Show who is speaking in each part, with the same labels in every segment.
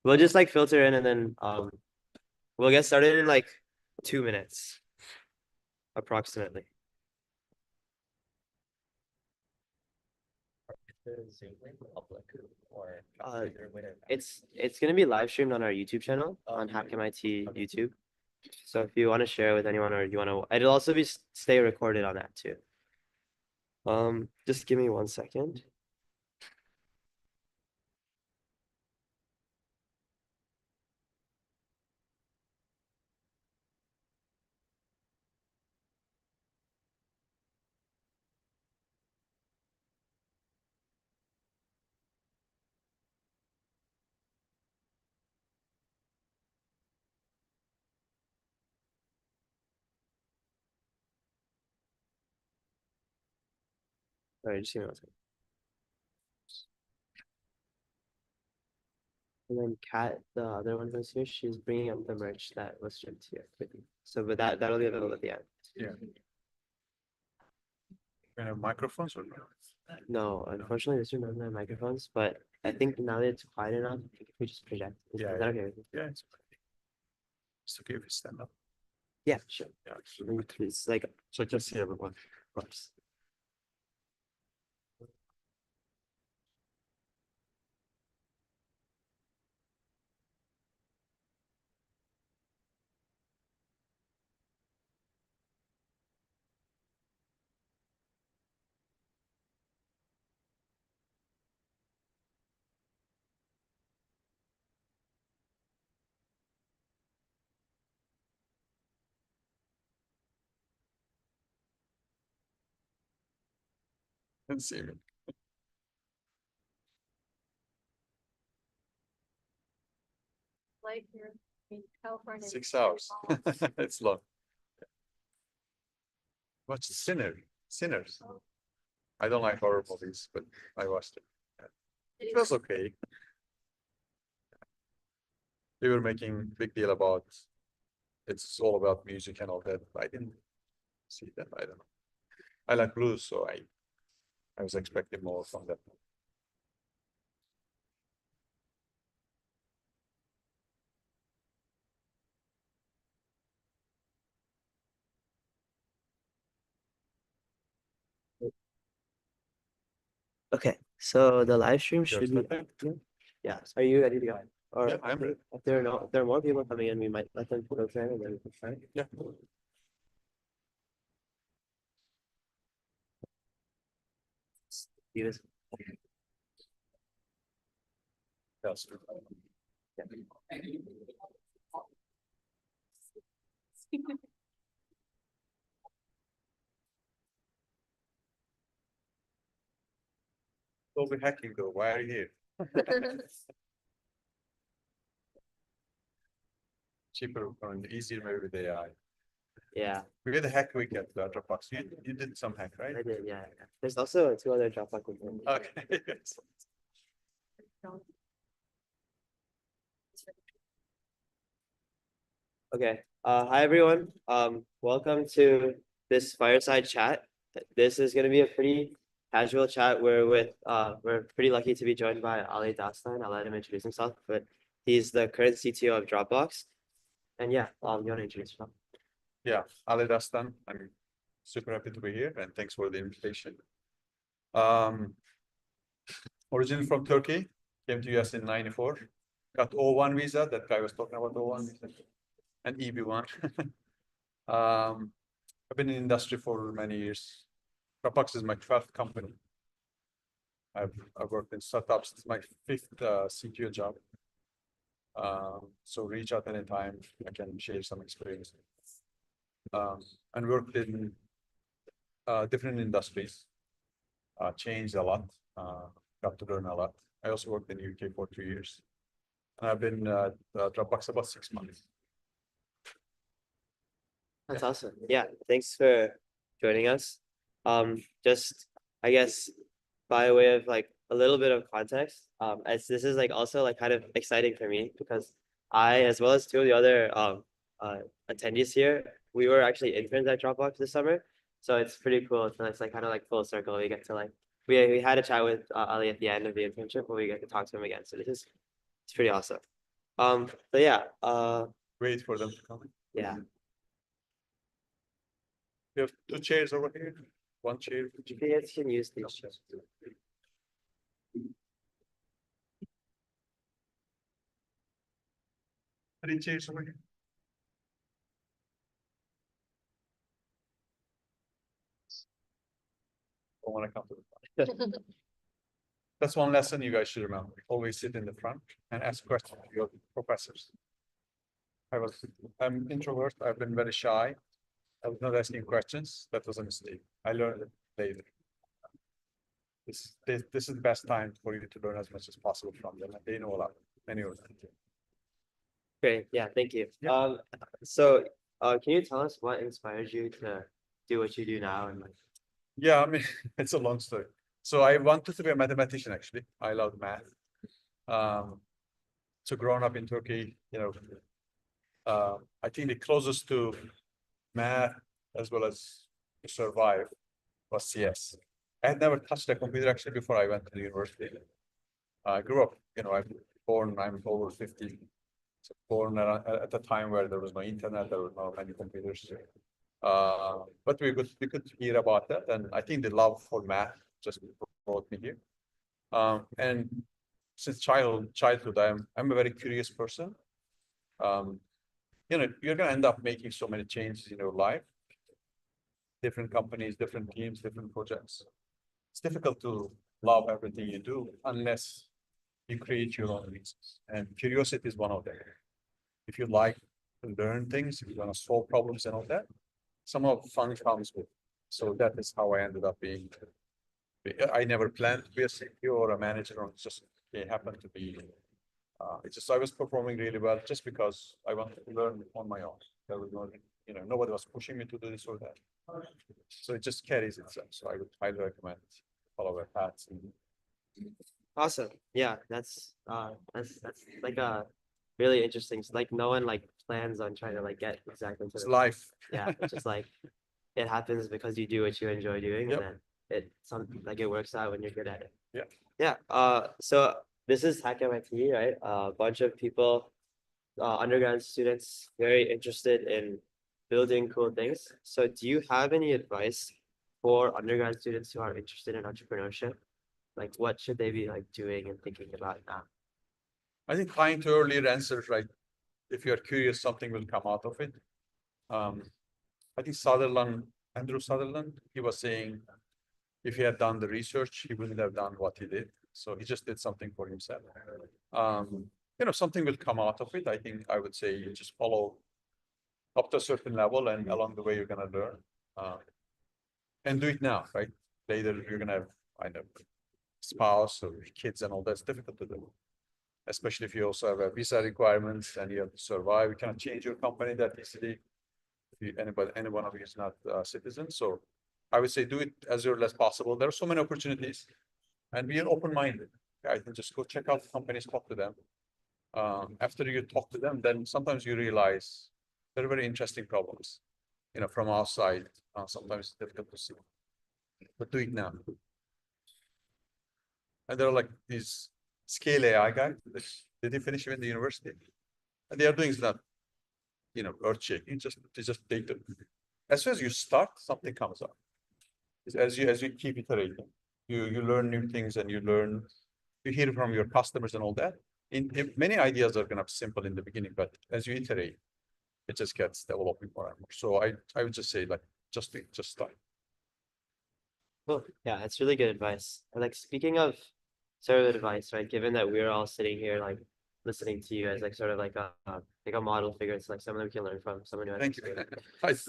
Speaker 1: We'll just like filter in and then we'll get started in like 2 minutes approximately. Uh, it's gonna be live streamed on our YouTube channel on HackMIT YouTube. So if you want to share with anyone or you want to, it'll also be stay recorded on that too. Just give me 1 second. All right, just give me 1 second. And then Kat, the other one who's here, she's bringing up the merch that was shipped here quickly. So, but that'll be available at the end.
Speaker 2: Yeah. We have microphones or no?
Speaker 1: No, unfortunately, this room doesn't have microphones, but I think now that it's quiet enough, I think if we just project, is
Speaker 2: Yeah,
Speaker 1: that
Speaker 2: yeah.
Speaker 1: okay with you?
Speaker 2: Yeah, it's okay if you stand up.
Speaker 1: Yeah, sure.
Speaker 2: Yeah,
Speaker 1: It's like,
Speaker 2: so I can see everyone.
Speaker 1: of course.
Speaker 2: Can see me.
Speaker 3: Like here in California.
Speaker 2: 6 hours. It's long. Watch Sinners. I don't like horror movies, but I watched it. It was okay. They were making big deal about it's all about music and all that. I didn't see that. I don't know. I like blues, so I was expecting more from that.
Speaker 1: Okay, so the live stream should be,
Speaker 2: starting?
Speaker 1: yeah. Are you ready to go? Or
Speaker 2: Yeah, I'm ready.
Speaker 1: if there are no, if there are more people coming in, we might let them go there and then we can start.
Speaker 2: Yeah.
Speaker 1: Use-
Speaker 2: That's true.
Speaker 1: yeah.
Speaker 2: Don't be hacking though. Why are you here? Cheaper and easier maybe with AI.
Speaker 1: Yeah,
Speaker 2: We had a hack week at Dropbox. You did some hack, right?
Speaker 1: I did, yeah. There's also 2 other Dropbox ones.
Speaker 2: Okay.
Speaker 1: Okay, hi everyone. Welcome to this fireside chat. This is gonna be a pretty casual chat. We're pretty lucky to be joined by Ali Dasdan. I'll let him introduce himself, but he's the current CTO of Dropbox. And yeah, you want to introduce yourself?
Speaker 2: Yeah, Ali Dasdan. I'm super happy to be here and thanks for the invitation. Originally from Turkey, came to US in 94. Got O1 visa, that guy was talking about O1 visa, and EB1. I've been in industry for many years. Dropbox is my 12th company. I've worked in startups. It's my fifth CTO job. So reach out anytime. I can share some experience. And worked in different industries. Changed a lot. Got to learn a lot. I also worked in UK for 2 years. And I've been at Dropbox about 6 months.
Speaker 1: That's awesome. Yeah, thanks for joining us. Just I guess by way of like a little bit of context, as this is like also like kind of exciting for me because I, as well as two of the other attendees here, we were actually interns at Dropbox this summer. So it's pretty cool. So it's like kind of like full circle. We get to like we had a chat with Ali at the end of the internship, but we get to talk to him again. So it's pretty awesome. But yeah,
Speaker 2: Wait for them to come.
Speaker 1: yeah,
Speaker 2: You have 2 chairs over here, 1 chair.
Speaker 1: you guys can use these.
Speaker 2: Three chairs over here. Don't want to come to the front. That's one lesson you guys should remember. Always sit in the front and ask questions to your professors. I'm introvert. I've been very shy. I was not asking questions. That was a mistake. I learned it later. This is the best time for you to learn as much as possible from them. They know a lot. Anyway.
Speaker 1: Great, yeah, thank you.
Speaker 2: Yeah.
Speaker 1: So, can you tell us what inspired you to do what you do now and like?
Speaker 2: Yeah, I mean, it's a long story. So I wanted to be a mathematician, actually. I love math. So growing up in Turkey, I think the closest to math as well as to survive was CS. I had never touched a computer actually before I went to the university. I grew up, I'm over 50. So born at a time where there was no internet, there were no many computers. But we could hear about that, and I think the love for math just brought me here. And since childhood, I'm a very curious person. You're gonna end up making so many changes in your life. Different companies, different teams, different projects. It's difficult to love everything you do unless you create your own reasons. And curiosity is one of them. If you like to learn things, if you want to solve problems and all that, some of fun comes with it. So that is how I ended up being. I never planned to be a CEO or a manager, or it happened to be. I was performing really well just because I wanted to learn on my own. There was no, nobody was pushing me to do this or that. So it just carries itself. So I would highly recommend follow a path.
Speaker 1: Awesome, yeah, that's like a really interesting, like no one like plans on trying to like get exactly to
Speaker 2: It's
Speaker 1: the,
Speaker 2: life.
Speaker 1: yeah, it's just like it happens because you do what you enjoy doing
Speaker 2: Yep.
Speaker 1: and then it works out when you're good at it.
Speaker 2: Yeah.
Speaker 1: Yeah, so this is HackMIT, right? A bunch of people, undergrad students, very interested in building cool things. So do you have any advice for undergrad students who are interested in entrepreneurship? Like what should they be like doing and thinking about now?
Speaker 2: I think tying to earlier answers, right? If you're curious, something will come out of it. I think Andrew Sutherland, he was saying if he had done the research, he wouldn't have done what he did. So he just did something for himself. Something will come out of it. I think I would say you just follow up to a certain level, and along the way you're gonna learn. And do it now, right? Later you're gonna have, I know, spouse or kids and all that's difficult to do. Especially if you also have a visa requirements and you have to survive, you cannot change your company that easily. If any one of you is not a citizen. So I would say do it as early as possible. There are so many opportunities and be open-minded. I think just go check out the companies, talk to them. After you talk to them, then sometimes you realize they're very interesting problems. From outside, sometimes it's difficult to see. But do it now. And there are like these scale AI guys. Did they finish in the university? And they are doing that, earth shaking. Just data. As soon as you start, something comes up. As you keep iterating, you learn new things and you hear from your customers and all that. Many ideas are gonna be simple in the beginning, but as you iterate, it just gets developing more and more. So I would just say like just start.
Speaker 1: Cool. Yeah, it's really good advice. And like speaking of sort of advice, right? Given that we're all sitting here like listening to you as like sort of like a model figure, it's like someone we can learn from, someone who has
Speaker 2: Thank you.
Speaker 1: experience.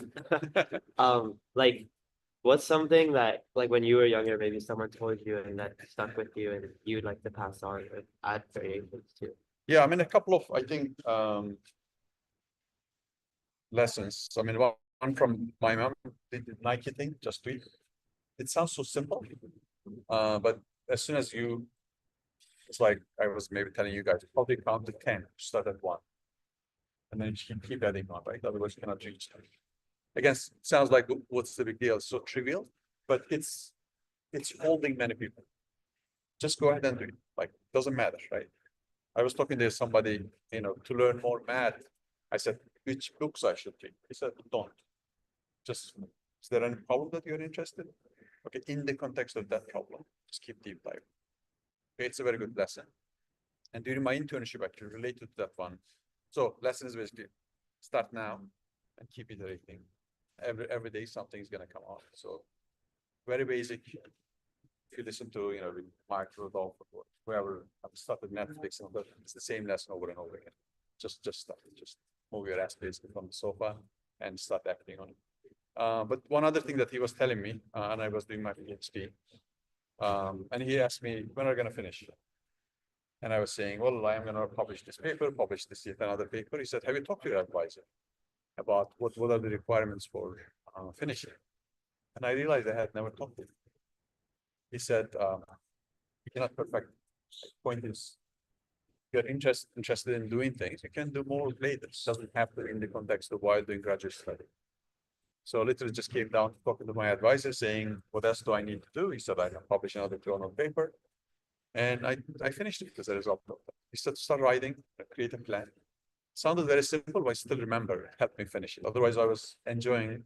Speaker 1: Like what's something that like when you were younger, maybe someone told you and that stuck with you and you'd like to pass on or add variations to?
Speaker 2: Yeah, I mean a couple of I think lessons. I mean one from my mom, the Nike thing, just do it. It sounds so simple, but as soon as it's like I was maybe telling you guys, probably count to 10, start at 1. And then you can keep adding on, right? Otherwise you cannot reach them. Again, it sounds like what's the big deal? It's so trivial, but it's holding many people. Just go ahead and do it. Like, doesn't matter, right? I was talking to somebody, to learn more math. I said, which books I should read? He said, don't. Just, is there any problem that you're interested? Okay, in the context of that problem, just keep deep dive. Okay, it's a very good lesson. And during my internship, actually related to that one. So lesson is basically start now and keep iterating. Every day something is gonna come out. So very basic. If you listen to Mike Rodolph or whoever started Netflix, and it's the same lesson over and over again. Just start. Just move your ass basically from the sofa and start acting on it. But one other thing that he was telling me, and I was doing my PhD, and he asked me, when are you gonna finish? And I was saying, well, I am gonna publish this paper, publish this yet another paper. He said, have you talked to your advisor about what are the requirements for finishing? And I realized I had never talked to him. He said, you cannot perfect. Point is, if you're interested in doing things, you can do more later. It doesn't have to in the context of while doing graduate study. So literally just came down to talking to my advisor saying, what else do I need to do? He said, I can publish another journal paper. And I finished it as a result of that. He said, start writing, create a plan. Sounded very simple, but I still remember it helped me finish it. Otherwise, I was enjoying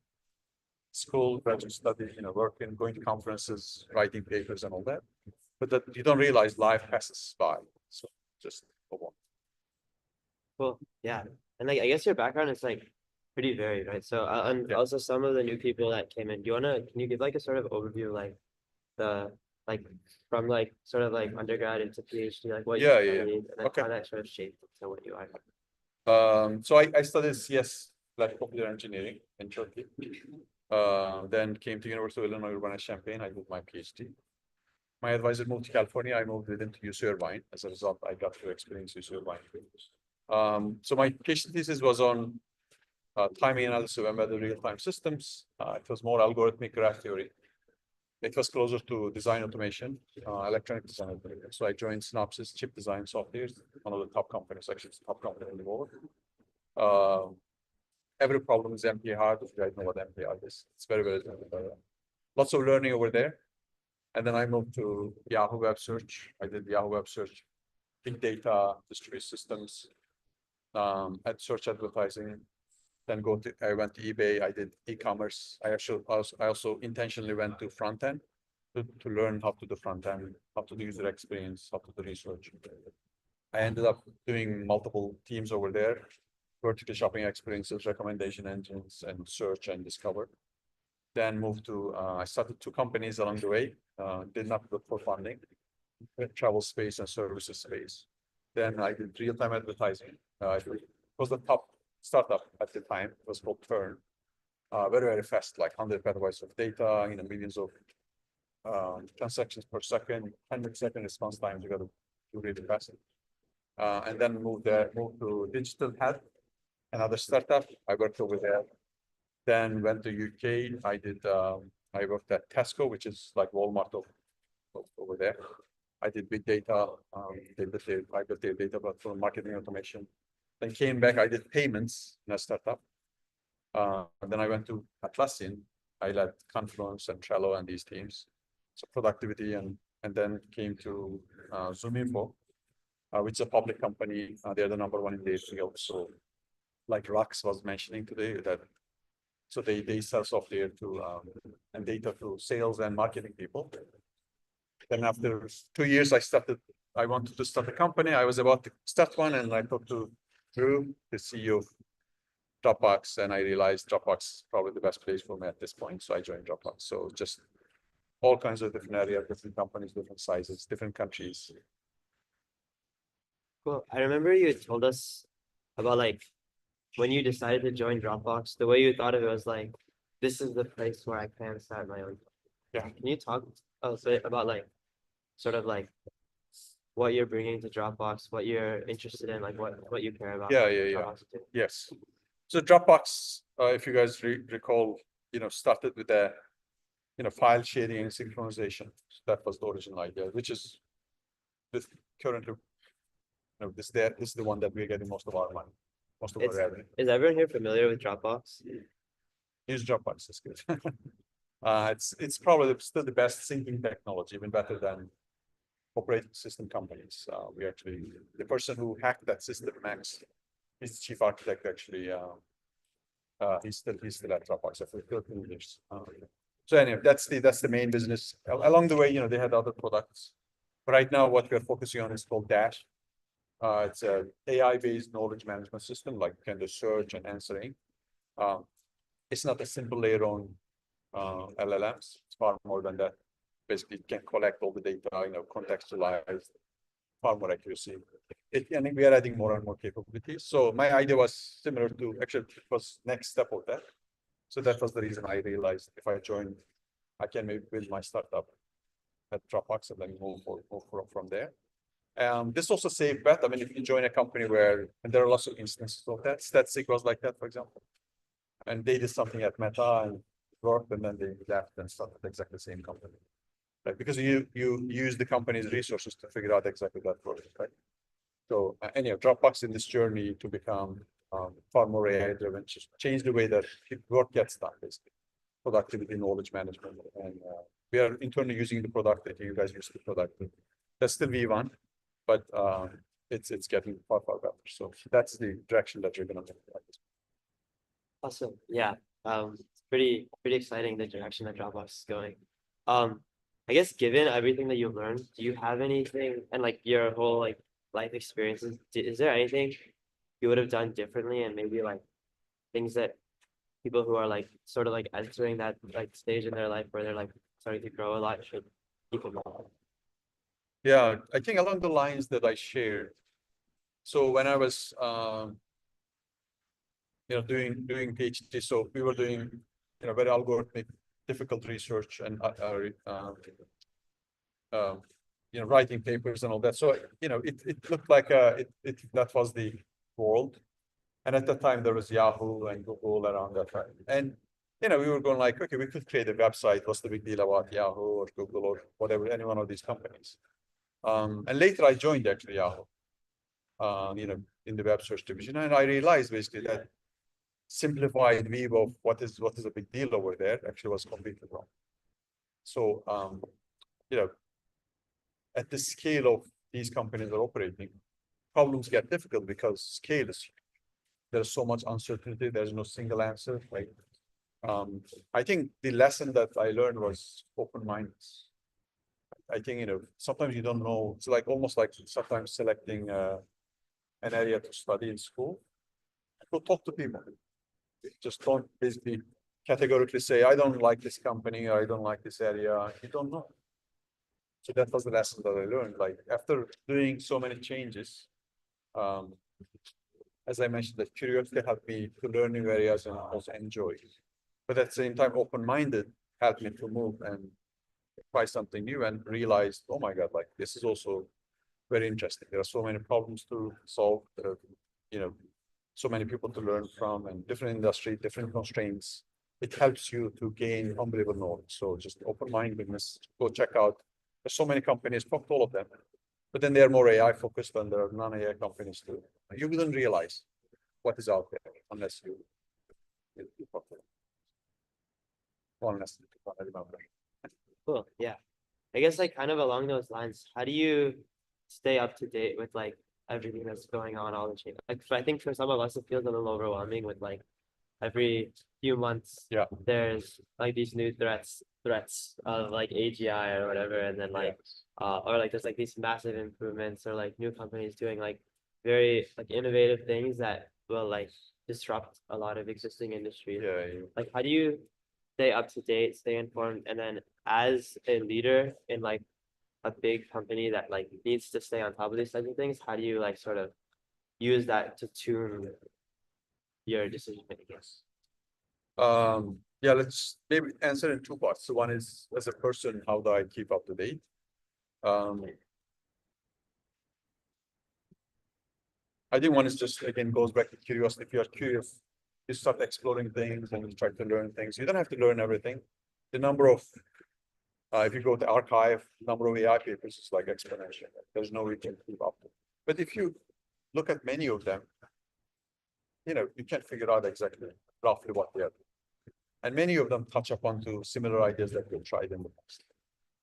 Speaker 2: school, graduate study, working, going to conferences, writing papers and all that. But that you don't realize life passes by. So just move on.
Speaker 1: Cool. Yeah. And like, I guess your background is like pretty varied, right? So, and
Speaker 2: Yeah.
Speaker 1: also some of the new people that came in, can you give like a sort of overview, like from like sort of like undergrad into PhD, like what you
Speaker 2: Yeah.
Speaker 1: studied, and then
Speaker 2: Okay.
Speaker 1: how that sort of shaped into what you are.
Speaker 2: So I studied CS, like computer engineering in Turkey. Then came to University of Illinois Urbana-Champaign. I did my PhD. My advisor moved to California. I moved with him to UC Irvine. As a result, I got to experience UC Irvine. So my PhD thesis was on timing analysis of embedded real-time systems. It was more algorithmic graph theory. It was closer to design automation, electronic design automation. So I joined Synopsys Chip Design Software, one of the top companies, actually it's the top company in the world. Every problem is MPA hard. If you guys know what MPA hard is, it's very, very lots of learning over there. And then I moved to Yahoo Web Search. I did Yahoo Web Search, big data, distributed systems, at search advertising. Then I went to eBay. I did e-commerce. I also intentionally went to front end to learn how to do front end, how to do user experience, how to do research. I ended up doing multiple teams over there, vertical shopping experiences, recommendation engines, and search and discover. Then moved to, I started 2 companies along the way, did not look for funding, travel space and services space. Then I did real-time advertising. It was the top startup at the time. It was called Turn. Very, very fast, like 100 petabytes of data, millions of transactions per second, 100-second response times. You got to do really fast. And then moved to Digital Health, another startup. I worked over there. Then went to UK. I worked at Tesco, which is like Walmart over there. I did big data. I built their data platform, marketing automation. Then came back. I did payments in a startup. Then I went to Atlassian. I led Confluence and Trello and these teams. So productivity and then came to ZoomInfo, which is a public company. They're the number 1 in their field. So like Rux was mentioning today, that so they sell software to and data to sales and marketing people. Then after 2 years, I wanted to start a company. I was about to start one, and I talked to Drew, the CEO of Dropbox, and I realized Dropbox is probably the best place for me at this point. So I joined Dropbox. So just all kinds of different areas, different companies, different sizes, different countries.
Speaker 1: Cool. I remember you told us about like when you decided to join Dropbox, the way you thought of it was like, this is the place where I can start my own.
Speaker 2: Yeah.
Speaker 1: Can you talk a bit about like sort of like what you're bringing to Dropbox, what you're interested in, like what you care about?
Speaker 2: Yeah. Yes. So Dropbox, if you guys recall, started with a, file sharing and synchronization. So that was the original idea, which is this currently, this is the one that we're getting most of our money, most of our revenue.
Speaker 1: Is everyone here familiar with Dropbox?
Speaker 2: Use Dropbox, it's good. It's probably still the best syncing technology, even better than operating system companies. We actually, the person who hacked that system, Max, he's the chief architect actually. He's still at Dropbox after 13 years. So anyway, that's the main business. Along the way, they had other products. But right now, what we're focusing on is called Dash. It's a AI-based knowledge management system, like kind of search and answering. It's not a simple layer on LLMs. It's far more than that. Basically, it can collect all the data, contextualize, far more accuracy. I think we are adding more and more capabilities. So my idea was similar to, actually, it was next step of that. So that was the reason I realized if I joined, I can maybe build my startup at Dropbox and then move from there. This also safe bet. I mean, if you join a company and there are lots of instances of that, Statistic was like that, for example. And they did something at Meta and worked, and then they left and started exactly the same company. Right? Because you use the company's resources to figure out exactly that project, right? So anyhow, Dropbox in this journey to become far more AI-driven, just change the way that work gets done, basically. Productivity, knowledge management, and we are internally using the product that you guys use the product. That's still V1, but it's getting far better. So that's the direction that you're going to make.
Speaker 1: Awesome. Yeah. It's pretty exciting the direction that Dropbox is going. I guess given everything that you've learned, do you have anything and like your whole like life experiences, is there anything you would have done differently, and maybe like things that people who are like sort of like entering that like stage in their life where they're like starting to grow a lot should keep in mind?
Speaker 2: Yeah, I think along the lines that I shared. So when I was doing PhD, so we were doing very algorithmic, difficult research and writing papers and all that. So it looked like that was the world. And at that time there was Yahoo and Google around that time. And we were going like, okay, we could create a website. What's the big deal about Yahoo or Google or whatever, any one of these companies? And later I joined actually Yahoo, in the web search division, and I realized basically that simplified view of what is a big deal over there actually was completely wrong. So at the scale of these companies are operating, problems get difficult because scale is huge. There's so much uncertainty. There's no single answer. Right? I think the lesson that I learned was open-mindedness. I think sometimes you don't know. It's like almost like sometimes selecting an area to study in school. Go talk to people. Just don't basically categorically say, I don't like this company, or I don't like this area. You don't know. So that was the lesson that I learned. Like after doing so many changes, as I mentioned, that curiosity helped me to learn new areas and also enjoy. But at the same time, open-minded helped me to move and try something new and realize, oh my God, like this is also very interesting. There are so many problems to solve. So many people to learn from, and different industry, different constraints. It helps you to gain unbelievable knowledge. So just open-mindedness, go check out. There's so many companies, talk to all of them. But then they're more AI focused than there are non-AI companies too. You wouldn't realize what is out there unless you talk to them. Unless you remember.
Speaker 1: Cool. Yeah. I guess like kind of along those lines, how do you stay up to date with like everything that's going on, all the change? Like, I think for some of us, it feels a little overwhelming with like every few months, there's like these new threats of like AGI or whatever, and then like or like there's like these massive improvements or like new companies doing like very like innovative things that will like disrupt a lot of existing industries. Like, how do you stay up to date, stay informed, and then as a leader in like a big company that like needs to stay on top of these types of things, how do you like sort of use that to tune your decision making?
Speaker 2: Yeah, let's maybe answer in two parts. So one is, as a person, how do I keep up to date? I think one is just, again, goes back to curiosity. If you are curious, you start exploring things and you try to learn things. You don't have to learn everything. The number of, if you go to archive, number of AI papers is like exponential. There's no way to keep up. But if you look at many of them, you can figure out exactly roughly what they are doing. And many of them touch upon to similar ideas that we've tried in the past.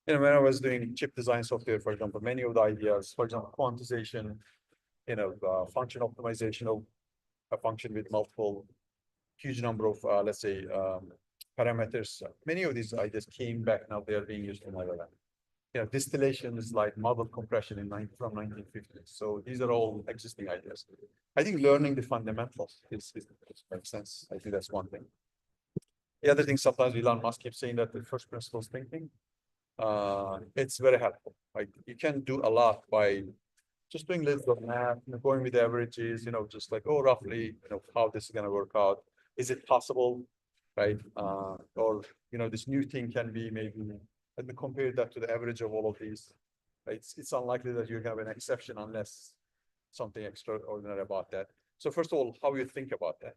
Speaker 2: when I was doing chip design software, for example, many of the ideas, for example, quantization, function optimization of a function with multiple, huge number of, let's say, parameters. Many of these ideas came back, now they are being used in LLM. Distillation is like model compression from 1950s. So these are all existing ideas. I think learning the fundamentals makes sense. I think that's one thing. The other thing, sometimes Elon Musk keeps saying that the first principles thinking, it's very helpful. Like you can do a lot by just doing little bit of math, going with averages, just like, oh, roughly, how this is going to work out. Is it possible, right? Or, this new thing can be maybe, let me compare that to the average of all of these. Right? It's unlikely that you're going to have an exception unless something extraordinary about that. So first of all, how you think about that.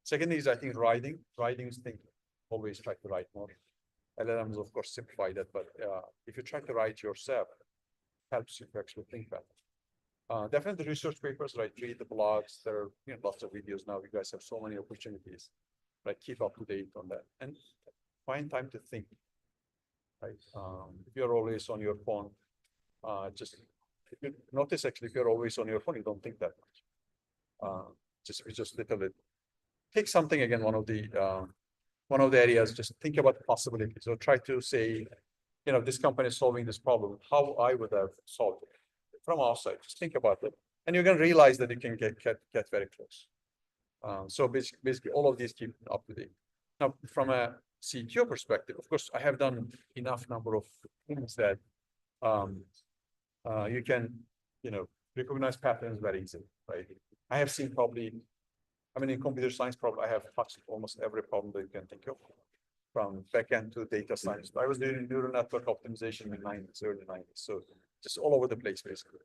Speaker 2: Second is, I think, writing is thinking. Always try to write more. LLMs, of course, simplify that, but if you try to write yourself, it helps you to actually think better. Definitely research papers, right? Read the blogs. There are lots of videos now. You guys have so many opportunities, right? Keep up to date on that and find time to think, right? If you're always on your phone, just if you notice actually, if you're always on your phone, you don't think that much. Just little bit. Take something again. One of the areas. Just think about the possibilities. So try to say, this company is solving this problem. How I would have solved it from outside. Just think about it, and you're going to realize that you can get very close. So basically, all of these keep up to date. Now, from a CTO perspective, of course, I have done enough number of things that you can, recognize patterns very easily, right? I have seen probably, in computer science, probably I have touched almost every problem that you can think of, from backend to data science. I was doing neural network optimization in the 90s, early 90s. So just all over the place, basically.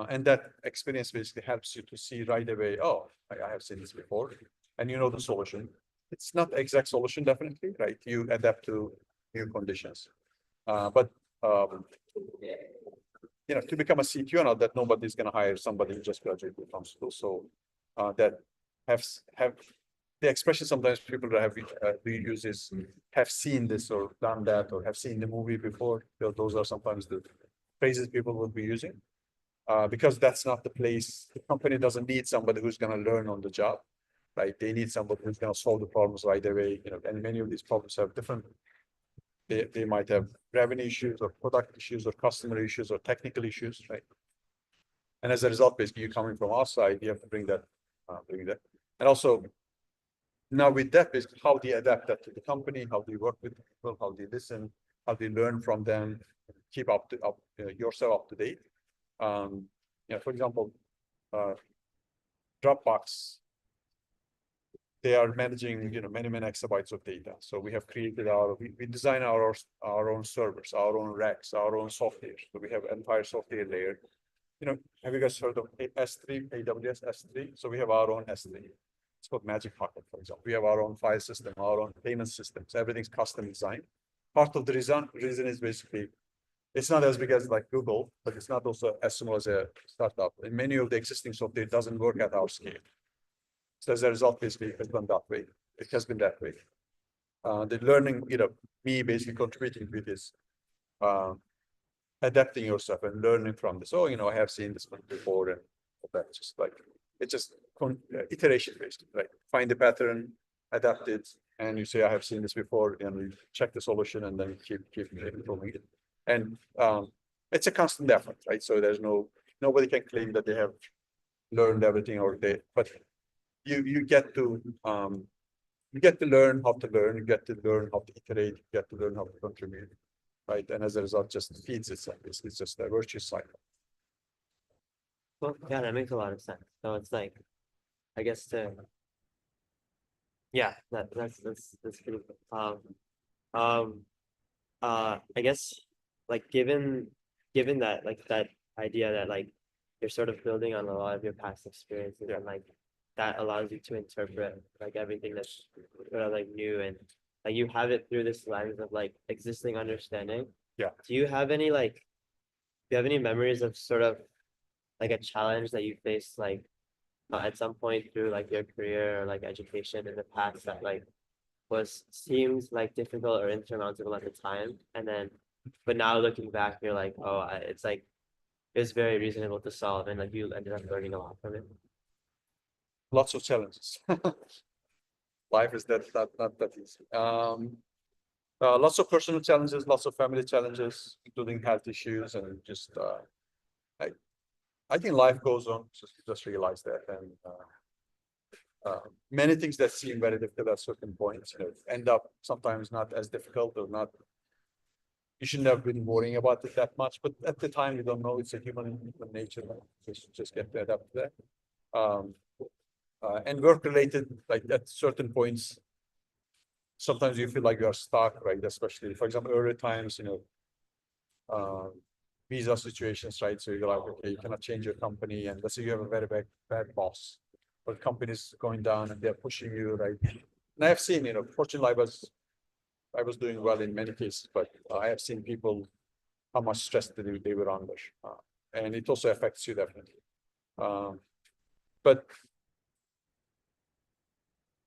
Speaker 2: And that experience basically helps you to see right away, oh, I have seen this before, and you know the solution. It's not the exact solution, definitely, right? You adapt to new conditions. But to become a CTO, now that nobody's going to hire somebody who just graduated from school. So that have the expression sometimes people that have use is have seen this or done that or have seen the movie before. Those are sometimes the phrases people will be using. Because that's not the place. The company doesn't need somebody who's going to learn on the job, right? They need somebody who's going to solve the problems right away. And many of these problems have different. They might have revenue issues or product issues or customer issues or technical issues, right? And as a result, basically, you coming from outside, you have to bring that. And also, now with that, basically, how do you adapt that to the company? How do you work with people? How do you listen? How do you learn from them? Keep yourself up to date. For example, Dropbox, they are managing, many exabytes of data. So we have created we design our own servers, our own racks, our own software. So we have entire software layer. Have you guys heard of S3, AWS S3? So we have our oon S3. It's called Magic Pocket, for example. We have our own file system, our own payment systems. Everything's custom designed. Part of the reason is basically, it's not as big as like Google, but it's not also as small as a startup. And many of the existing software doesn't work at our scale. So as a result, basically, it's been that way. It has been that way. The learning, me basically contributing with this, adapting yourself and learning from this. Oh, I have seen this one before, and that's just like it's just iteration based, right? Find the pattern, adapt it, and you say I have seen this before, and you check the solution, and then keep improving it. And it's a constant effort, right? So there's nobody can claim that they have learned everything but you get to learn how to learn, you get to learn how to iterate, you get to learn how to contribute, right? And as a result, just feeds itself. It's just a virtuous cycle.
Speaker 1: Well, yeah, that makes a lot of sense. So it's like, I guess that's pretty cool. I guess like given that like that idea that like you're sort of building on a lot of your past experiences and like that allows you to interpret like everything that's sort of like new and like you have it through this lens of like existing understanding.
Speaker 2: Yeah.
Speaker 1: Do you have any memories of sort of like a challenge that you faced like at some point through like your career or like education in the past that like seems like difficult or insurmountable at the time, and then but now looking back, you're like, oh, it's like it was very reasonable to solve, and like you ended up learning a lot from it.
Speaker 2: Lots of challenges. Life is not that easy. Lots of personal challenges, lots of family challenges, including health issues, and just I think life goes on. Just realize that, and many things that seem very difficult at certain points, end up sometimes not as difficult or not. You shouldn't have been worrying about it that much, but at the time you don't know. It's a human nature. Just get to adapt to that. And work related, like at certain points, sometimes you feel like you are stuck, right? Especially, for example, early times, visa situations, right? So you're like, okay, you cannot change your company, and let's say you have a very bad boss, or the company is going down and they're pushing you, right? And I have seen, fortunately, I was doing well in many cases, but I have seen people how much stress they were under, and it also affects you definitely. But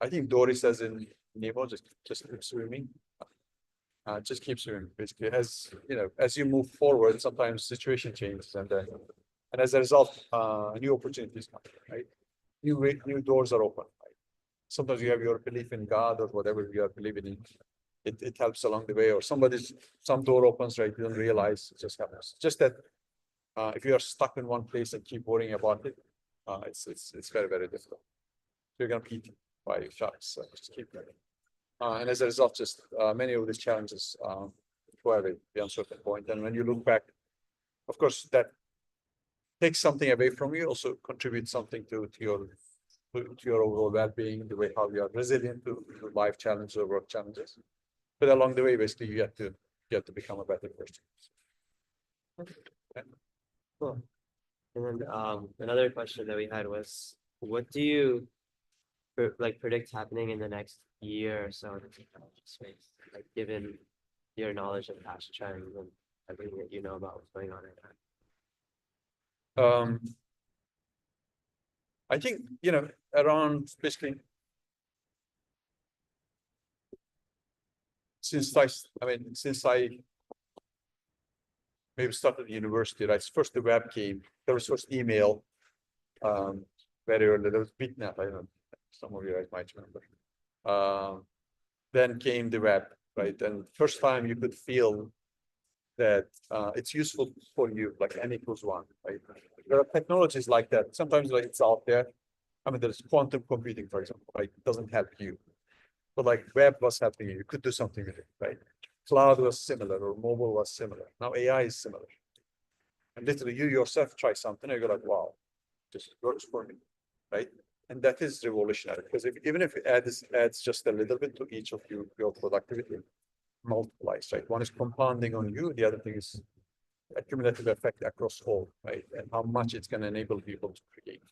Speaker 2: I think Dory says in Nemo, just keep swimming. Just keep swimming. Basically, as you move forward, sometimes situation changes, and as a result, new opportunities come, right? New doors are open. Right? Sometimes you have your belief in God or whatever you are believing in. It helps along the way, or some door opens, right? You don't realize, it just happens. Just that if you are stuck in one place and keep worrying about it, it's very, very difficult. You're gonna be eaten by sharks. So just keep going. And as a result, just many of these challenges go away beyond a certain point. And when you look back, of course, that takes something away from you, also contributes something to your overall well-being, the way how you are resilient to life challenges or work challenges. But along the way, basically, you have to become a better person.
Speaker 1: Cool. And then another question that we had was, what do you predict happening in the next year or so in the technology space, like given your knowledge of past trends and everything that you know about what's going on right now?
Speaker 2: I think, around basically since I maybe started university, right? First the web came, there was first email, very early, there was BitNet, I don't know, some of you guys might remember. Then came the web, right? And first time you could feel that it's useful for you, like n equals 1, right? There are technologies like that. Sometimes like it's out there. I mean, there's quantum computing, for example, right? It doesn't help you. But like web was helping you. You could do something with it, right? Cloud was similar, or mobile was similar. Now AI is similar. And literally you yourself try something and you're like, wow, this works for me, right? And that is revolutionary, because even if it adds just a little bit to each of your productivity, multiplies, right? One is compounding on you, the other thing is a cumulative effect across all, right? And how much it's going to enable people to create.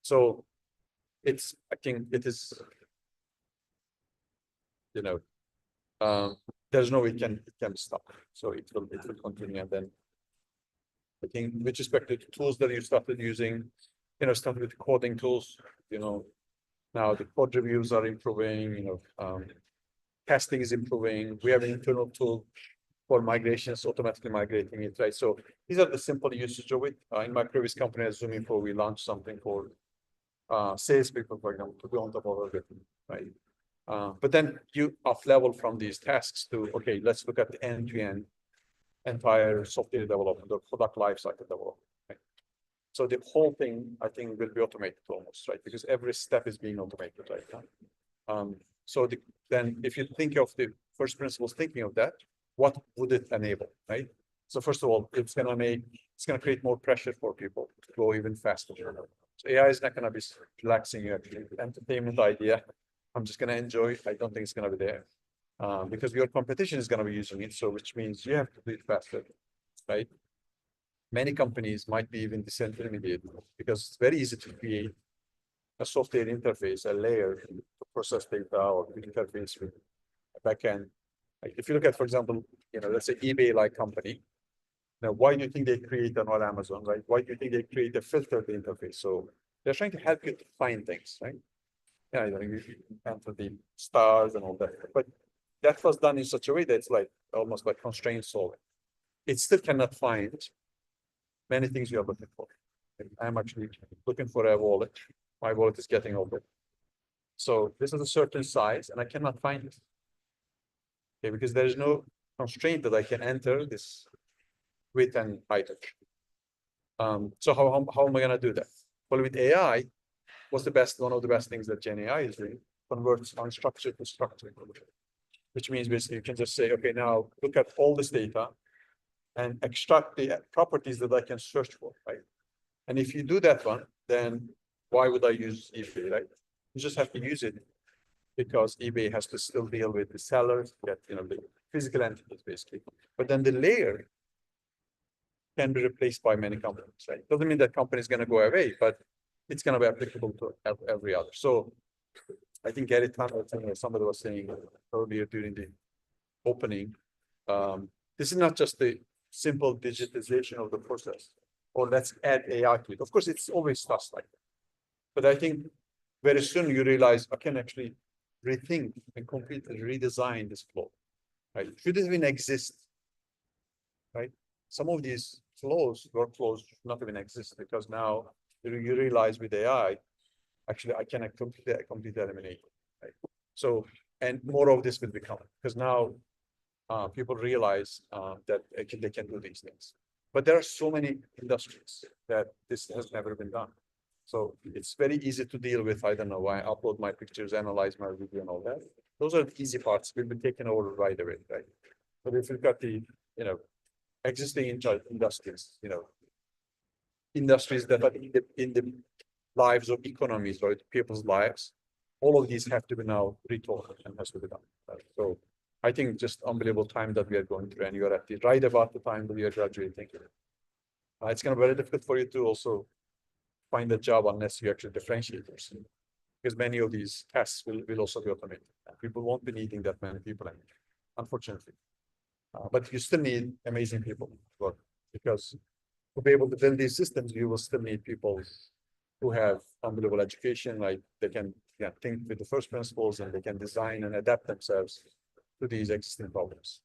Speaker 2: So I think it is, there's no way it can stop. So it will continue. And then I think with respect to the tools that you started using, started with coding tools, now the code reviews are improving, testing is improving. We have an internal tool for migrations, automatically migrating it, right? So these are the simple usage of it. In my previous company at ZoomInfo, we launched something for salespeople, for example, to go on top of everything, right? But then you up level from these tasks to, okay, let's look at the end-to-end entire software development or product lifecycle development. Right? So the whole thing, I think, will be automated almost, right? Because every step is being automated right now. So then if you think of the first principles, thinking of that, what would it enable, right? So first of all, it's gonna create more pressure for people to go even faster. So AI is not gonna be relaxing you, actually. Entertainment idea, I'm just gonna enjoy it. I don't think it's gonna be there. Because your competition is gonna be using it, so which means you have to do it faster, right? Many companies might be even disintermediate because it's very easy to create a software interface, a layer to process data or interface with a backend. Like if you look at, for example, let's say eBay-like company. Now, why do you think they create on Amazon, right? Why do you think they create a filtered interface? So they're trying to help you to find things, right? Yeah, you enter the stars and all that. But that was done in such a way that it's like almost like constraint solving. it still cannot find many things you are looking for. I'm actually looking for a wallet. My wallet is getting older. So this is a certain size and I cannot find it. Okay, because there is no constraint that I can enter this width and height. So how am I gonna do that? Well, with AI, what's one of the best things that Gen AI is doing? Converts unstructured to structured, which means basically you can just say, okay, now look at all this data and extract the properties that I can search for, right? And if you do that one, then why would I use eBay, right? You just have to use it because eBay has to still deal with the sellers, that the physical entities basically. But then the layer can be replaced by many companies, right? Doesn't mean that company is going to go away, but it's going to be applicable to every other. So I think Gary Tanner, somebody was saying earlier during the opening, this is not just the simple digitization of the process, or let's add AI to it. Of course, it's always stuff like that. But I think very soon you realize I can actually rethink and completely redesign this flow, right? It shouldn't even exist, right? Some of these workflows should not even exist because now you realize with AI, actually I can completely eliminate it, right? So, and more of this will become because now people realize that they can do these things. But there are so many industries that this has never been done. So it's very easy to deal with. I don't know why I upload my pictures, analyze my video and all that. Those are the easy parts will be taken over right away, right? But if you've got the, existing industries, industries that are in the lives of economies or people's lives, all of these have to be now retold and has to be done. Right? So I think just unbelievable time that we are going through, and you're at the right about the time that we are graduating. It's going to be very difficult for you to also find a job unless you actually differentiate yourself, because many of these tests will also be automated. People won't be needing that many people anymore, unfortunately. But you still need amazing people to work, because to be able to build these systems, you will still need people who have unbelievable education, like they can think with the first principles and they can design and adapt themselves to these existing problems.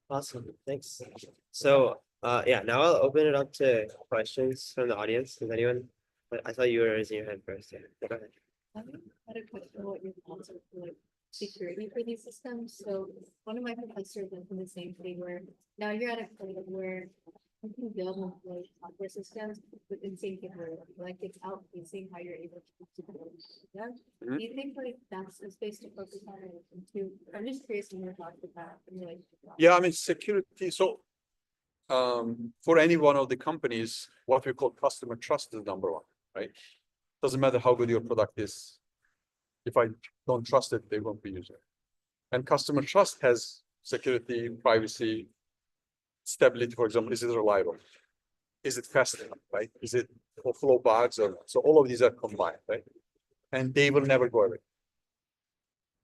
Speaker 1: Awesome, thanks. So, yeah, now I'll open it up to questions from the audience. Does anyone? I thought you were raising your hand first. Yeah, go ahead.
Speaker 3: I had a question about your thoughts on like security for these systems. So one of my professors went from the same thing where now you're at a point where you can build like software systems with insane capability, like it's outpacing how you're able to build them. Do you think like that's a space to focus on? I'm just curious in your thoughts with that.
Speaker 2: Yeah, I mean security. So for any one of the companies, what we call customer trust is number one, right? Doesn't matter how good your product is. If I don't trust it, they won't be using it. And customer trust has security, privacy, stability. For example, is it reliable? Is it fast enough, right? Is it flow bugs? So all of these are combined, right? And they will never go away.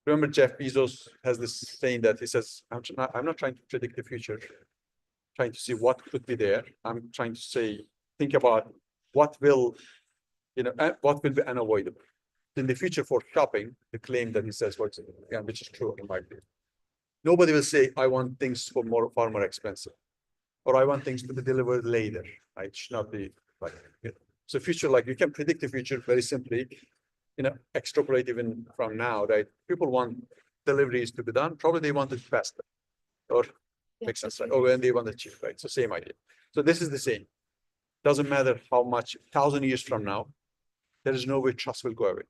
Speaker 2: Remember, Jeff Bezos has this saying that he says, I'm not trying to predict the future, trying to see what could be there. I'm trying to say, think about what will be unavoidable. In the future for shopping, the claim that he says, for example, which is true in my view. Nobody will say, I want things far more expensive, or I want things to be delivered later. Right? It should not be like, so future, like you can predict the future very simply, extrapolate even from now, right? People want deliveries to be done. Probably they want it faster, or makes sense, right? Or when they want it cheap, right? So same idea. So this is the same. Doesn't matter how much, 1,000 years from now, there is no way trust will go away.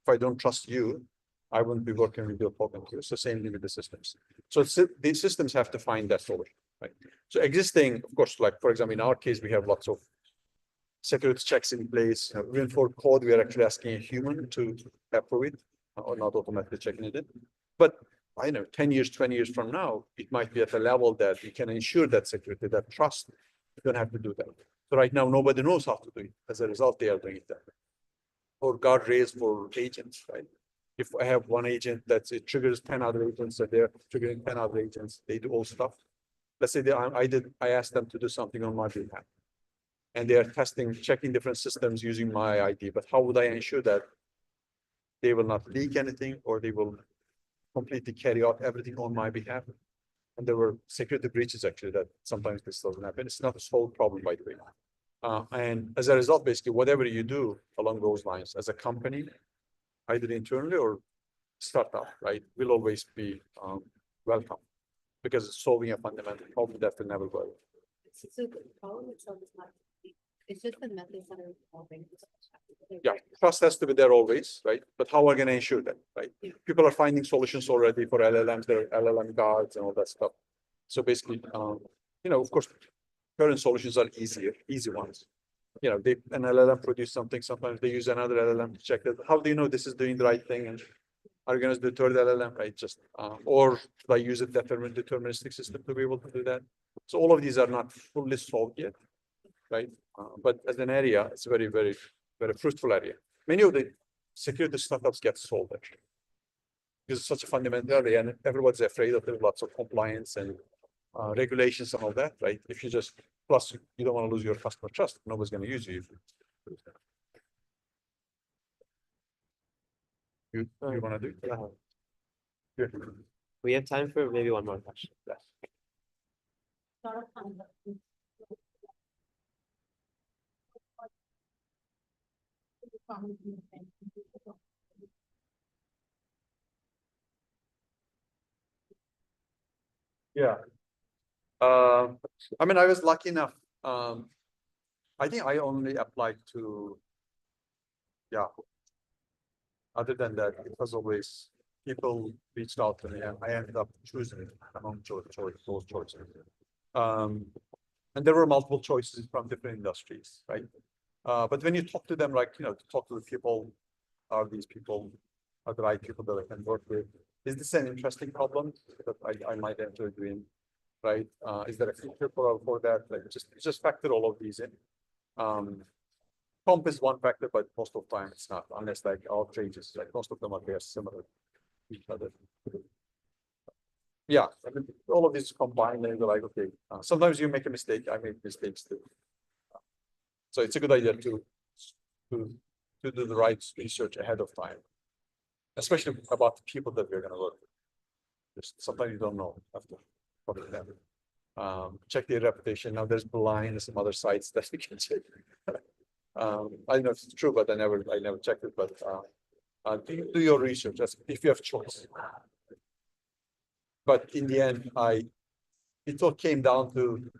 Speaker 2: If I don't trust you, I wouldn't be working with your talking to you. So same thing with the systems. So these systems have to find that solution, right? So existing, of course, like for example, in our case, we have lots of security checks in place. Even for code, we are actually asking a human to approve it, or not automatically checking it in. But I know 10 years, 20 years from now, it might be at a level that you can ensure that security, that trust. You don't have to do that. So right now, nobody knows how to do it. As a result, they are doing it that way. Or guardrails for agents, right? If I have one agent it triggers 10 other agents, and they're triggering 10 other agents, they do all stuff. Let's say I asked them to do something on my behalf, and they are checking different systems using my ID. But how would I ensure that they will not leak anything, or they will completely carry out everything on my behalf? And there were security breaches actually that sometimes this doesn't happen. It's not a solved problem, by the way. And as a result, basically, whatever you do along those lines as a company, either internally or startup, right, will always be welcome because it's solving a fundamental problem that will never go away.
Speaker 3: So the problem itself is not, it's just the methods that are evolving.
Speaker 2: Yeah, trust has to be there always, right? But how are we going to ensure that, right?
Speaker 3: Yeah.
Speaker 2: People are finding solutions already for LLMs, there are LLM guards and all that stuff. So basically, of course, current solutions are easy ones. An LLM produce something, sometimes they use another LLM to check that. How do you know this is doing the right thing? And are you going to do third LLM, right? Just, or should I use a deterministic system to be able to do that? So all of these are not fully solved yet, right? But as an area, it's a very, very, very fruitful area. Many of the security startups get solved actually. Because it's such a fundamental area and everyone's afraid that there's lots of compliance and regulations and all that, right? If you just, plus you don't want to lose your customer trust. Nobody's going to use you. You want to do it? Yeah.
Speaker 1: We have time for maybe one more question.
Speaker 2: Yes. Yeah. I mean, I was lucky enough. I think I only applied to Yahoo. Other than that, it was always people reached out to me and I ended up choosing among those choices. And there were multiple choices from different industries, right? But when you talk to them, like, to talk to the people, are these people are the right people that I can work with? Is this an interesting problem that I might enter doing, right? Is there a future for that? Like just factor all of these in. Comp is one factor, but most of the time it's not, unless like outrageous, like most of them are very similar to each other. Yeah, I mean, all of these combined, and you're like, okay, sometimes you make a mistake, I make mistakes too. So it's a good idea to do the right research ahead of time, especially about the people that we're going to work with. Just sometimes you don't know after talking to them. Check their reputation. Now there's Blind and some other sites that we can check. I don't know if it's true, but I never checked it. But do your research if you have choice. But in the end, it all came down to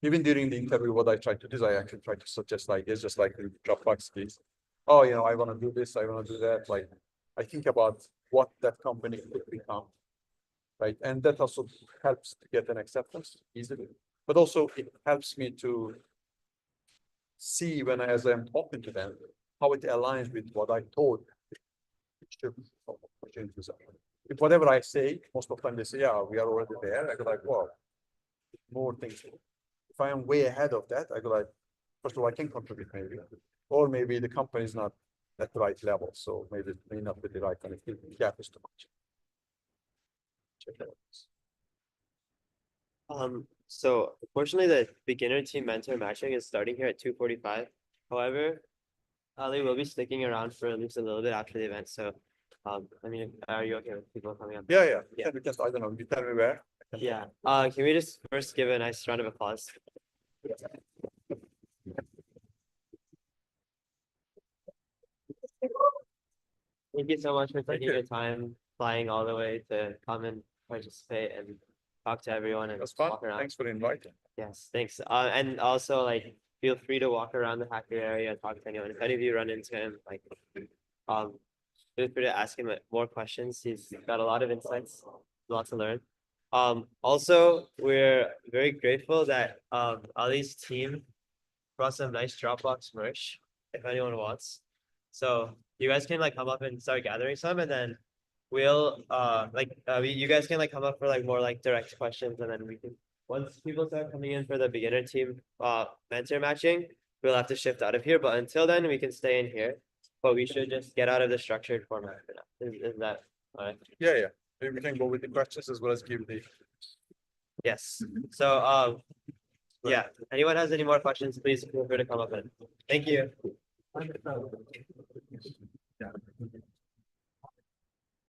Speaker 2: even during the interview, what I tried to do is I actually tried to suggest ideas, just like the Dropbox case. Oh, I want to do this, I want to do that. Like, I think about what that company could become, right? And that also helps to get an acceptance easily. But also it helps me to see as I'm talking to them, how it aligns with what I thought opportunities are. If whatever I say, most of the time they say, yeah, we are already there. I go like, well, more things. If I am way ahead of that, I go like, first of all, I can contribute maybe, or maybe the company is not at the right level, so maybe it may not be the right kind of thing. Gap is too much. Check that out.
Speaker 1: So unfortunately, the beginner team mentor matching is starting here at 2:45. However, Ali will be sticking around for at least a little bit after the event. So, I mean, are you okay with people coming up?
Speaker 2: Yeah.
Speaker 1: Yeah.
Speaker 2: I don't know. You tell me where.
Speaker 1: Yeah. Can we just first give a nice round of applause? Thank you so much for taking your time flying all the way to come and participate and talk to everyone and
Speaker 2: That's fun.
Speaker 1: walk around.
Speaker 2: Thanks for inviting.
Speaker 1: Yes, thanks. And also like feel free to walk around the hacker area and talk to anyone. If any of you run into him, like feel free to ask him more questions. He's got a lot of insights, a lot to learn. Also we're very grateful that Ali's team brought some nice Dropbox merch if anyone wants. So you guys can like come up and start gathering some, and then we'll you guys can like come up for like more like direct questions, and then we can, once people start coming in for the beginner team mentor matching, we'll have to shift out of here. But until then, we can stay in here. But we should just get out of the structured format for now. Is that all right?
Speaker 2: Yeah. Maybe we can go with the questions as well as give the.
Speaker 1: Yes. So yeah. Anyone has any more questions, please feel free to come up and thank you.
Speaker 2: Yeah.